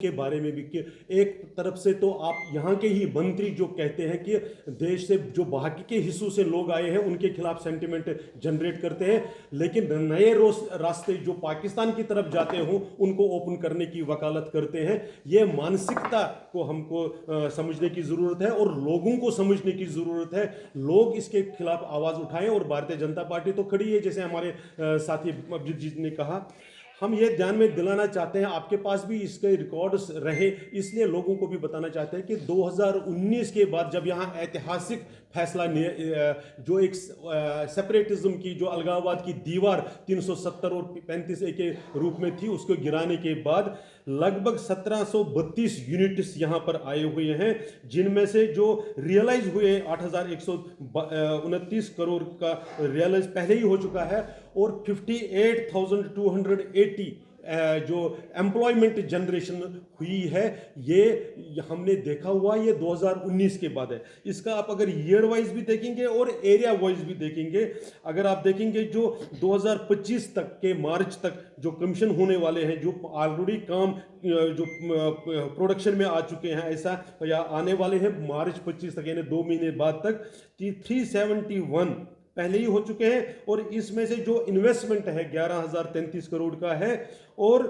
के बारे में भी कि एक तरफ से तो आप यहाँ के ही मंत्री जो कहते हैं कि देश से जो बाकी के हिस्सों से लोग आए हैं उनके खिलाफ सेंटिमेंट जनरेट करते हैं, लेकिन नए रास्ते जो पाकिस्तान की तरफ जाते हों उनको ओपन करने की वकालत करते हैं। ये मानसिकता को हमको समझने की ज़रूरत है और लोगों को समझने की ज़रूरत है। लोग इसके खिलाफ आवाज़ उठाएं और भारतीय जनता पार्टी तो खड़ी है, जैसे हमारे साथी अभिजीत जी ने कहा। हम ये ध्यान में दिलाना चाहते हैं, आपके पास भी इसके रिकॉर्ड्स रहे, इसलिए लोगों को भी बताना चाहते हैं कि 2019 के बाद जब यहाँ ऐतिहासिक फैसला जो एक सेपरेटिज्म की जो अलगाववाद की दीवार 370 और 35A के रूप में थी उसको गिराने के बाद लगभग 1732 यूनिट्स यहाँ पर आए हुए हैं, जिनमें से जो रियलाइज हुए 8129 करोड़ का रियलाइज पहले ही हो चुका है और 58,280 जो एम्प्लॉयमेंट जनरेशन हुई है ये हमने देखा हुआ, ये 2019 के बाद है। इसका आप अगर ईयर वाइज भी देखेंगे और एरिया वाइज भी देखेंगे, अगर आप देखेंगे जो 2025 तक के मार्च तक जो कमीशन होने वाले हैं, जो ऑलरेडी काम जो प्रोडक्शन में आ चुके हैं ऐसा या आने वाले हैं मार्च 25 तक यानी 2 महीने बाद तक 371 पहले ही हो चुके हैं और इसमें से जो इन्वेस्टमेंट है 11,033 करोड़ का है और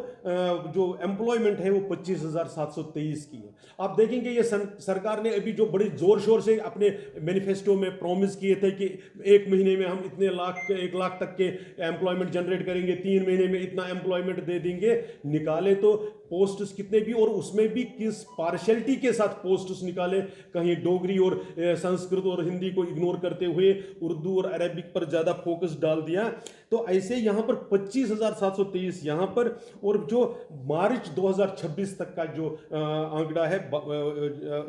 जो एम्प्लॉयमेंट है वो 25,723 की है। आप देखेंगे ये सरकार ने अभी जो बड़ी जोर शोर से अपने मैनिफेस्टो में प्रॉमिस किए थे कि 1 महीने में हम इतने लाख 1 लाख तक के एम्प्लॉयमेंट जनरेट करेंगे, 3 महीने में इतना एम्प्लॉयमेंट दे देंगे, निकाले तो पोस्ट्स कितने भी और उसमें भी किस पार्शलिटी के साथ पोस्ट्स निकाले, कहीं डोगरी और संस्कृत और हिंदी को इग्नोर करते हुए उर्दू और अरबिक पर ज़्यादा फोकस डाल दिया। तो ऐसे यहाँ पर 25,723 यहाँ पर और जो मार्च 2026 तक का जो आंकड़ा है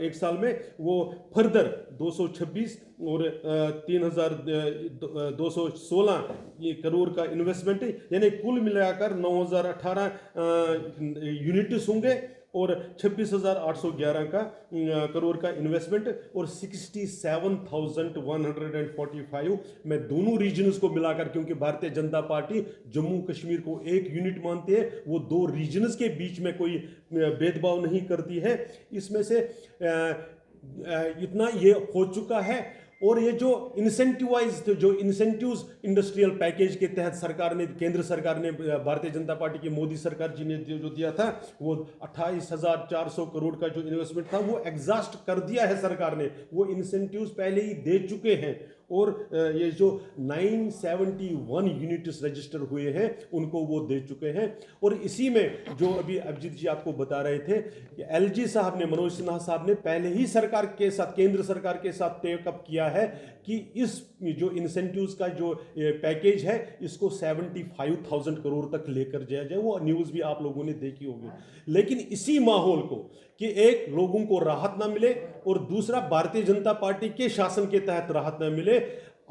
एक साल में वो फर्दर 226 और 3,216 ये करोड़ का इन्वेस्टमेंट है, यानी कुल मिलाकर 9,018 यूनिट्स होंगे और 26,811 का करोड़ का इन्वेस्टमेंट और 67,145 में दोनों रीजन्स को मिलाकर, क्योंकि भारतीय जनता पार्टी जम्मू कश्मीर को एक यूनिट मानती है, वो 2 रीजन्स के बीच में कोई भेदभाव नहीं करती है। इसमें से इतना ये हो चुका है और ये जो इंसेंटिवाइज जो इंसेंटिव्स इंडस्ट्रियल पैकेज के तहत सरकार ने, केंद्र सरकार ने, भारतीय जनता पार्टी की मोदी सरकार जी ने जो दिया था वो 28,400 करोड़ का जो इन्वेस्टमेंट था वो एग्जॉस्ट कर दिया है सरकार ने, वो इंसेंटिव्स पहले ही दे चुके हैं और ये जो 971 यूनिट्स रजिस्टर हुए हैं उनको वो दे चुके हैं। और इसी में जो अभी अभिजीत जी आपको बता रहे थे कि एलजी साहब ने, मनोज सिन्हा साहब ने पहले ही सरकार के साथ, केंद्र सरकार के साथ टेकअप किया है कि इस जो इंसेंटिव्स का जो पैकेज है इसको 75,000 करोड़ तक लेकर जाया जाए। वो न्यूज़ भी आप लोगों ने देखी होगी। लेकिन इसी माहौल को कि एक लोगों को राहत ना मिले और दूसरा भारतीय जनता पार्टी के शासन के तहत राहत ना मिले,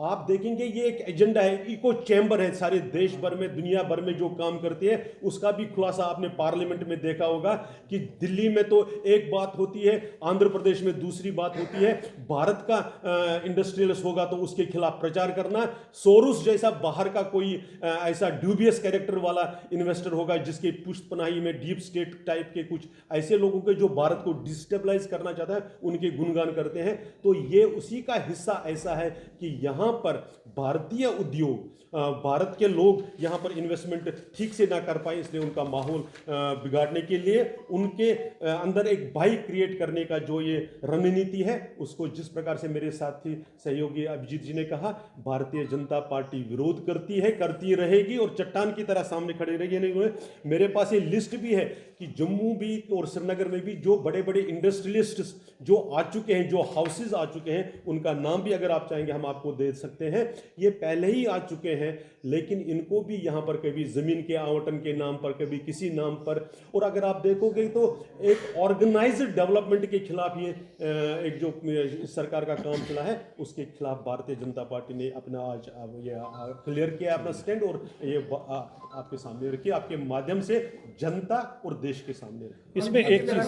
आप देखेंगे ये एक एजेंडा है, इको चैम्बर है, सारे देश भर में दुनिया भर में जो काम करती है उसका भी खुलासा आपने पार्लियामेंट में देखा होगा कि दिल्ली में तो एक बात होती है, आंध्र प्रदेश में दूसरी बात होती है। भारत का इंडस्ट्रियलिस्ट होगा तो उसके खिलाफ प्रचार करना, सोरोस जैसा बाहर का कोई ऐसा ड्यूबियस कैरेक्टर वाला इन्वेस्टर होगा जिसके पुष्टपनाही में डीप स्टेट टाइप के कुछ ऐसे लोगों के जो भारत को डिस्टेबलाइज करना चाहता है उनके गुणगान करते हैं। तो ये उसी का हिस्सा ऐसा है कि यहाँ पर भारतीय उद्योग, भारत के लोग यहाँ पर इन्वेस्टमेंट ठीक से ना कर पाए, इसलिए उनका माहौल बिगाड़ने के लिए उनके अंदर एक भय क्रिएट करने का जो ये रणनीति है उसको जिस प्रकार से मेरे साथी सहयोगी अभिजीत जी ने कहा, भारतीय जनता पार्टी विरोध करती है, करती रहेगी और चट्टान की तरह सामने खड़े रहेगी। मेरे पास ये लिस्ट भी है कि जम्मू भी और श्रीनगर में भी जो बड़े बड़े इंडस्ट्रियलिस्ट जो आ चुके हैं, जो हाउसेज आ चुके हैं, उनका नाम भी अगर आप चाहेंगे हम आपको दे सकते हैं। ये पहले ही आ चुके हैं लेकिन इनको भी यहाँ पर कभी जमीन के आवंटन के नाम पर, कभी किसी नाम पर, और अगर आप देखोगे तो एक ऑर्गेनाइज्ड डेवलपमेंट के खिलाफ ये एक जो सरकार का काम चला है उसके खिलाफ भारतीय जनता पार्टी ने अपना आज ये क्लियर किया अपना स्टैंड और ये आपके सामने रखिए, आपके माध्यम से जनता और देश के सामने रखिए। इसमें एक चीज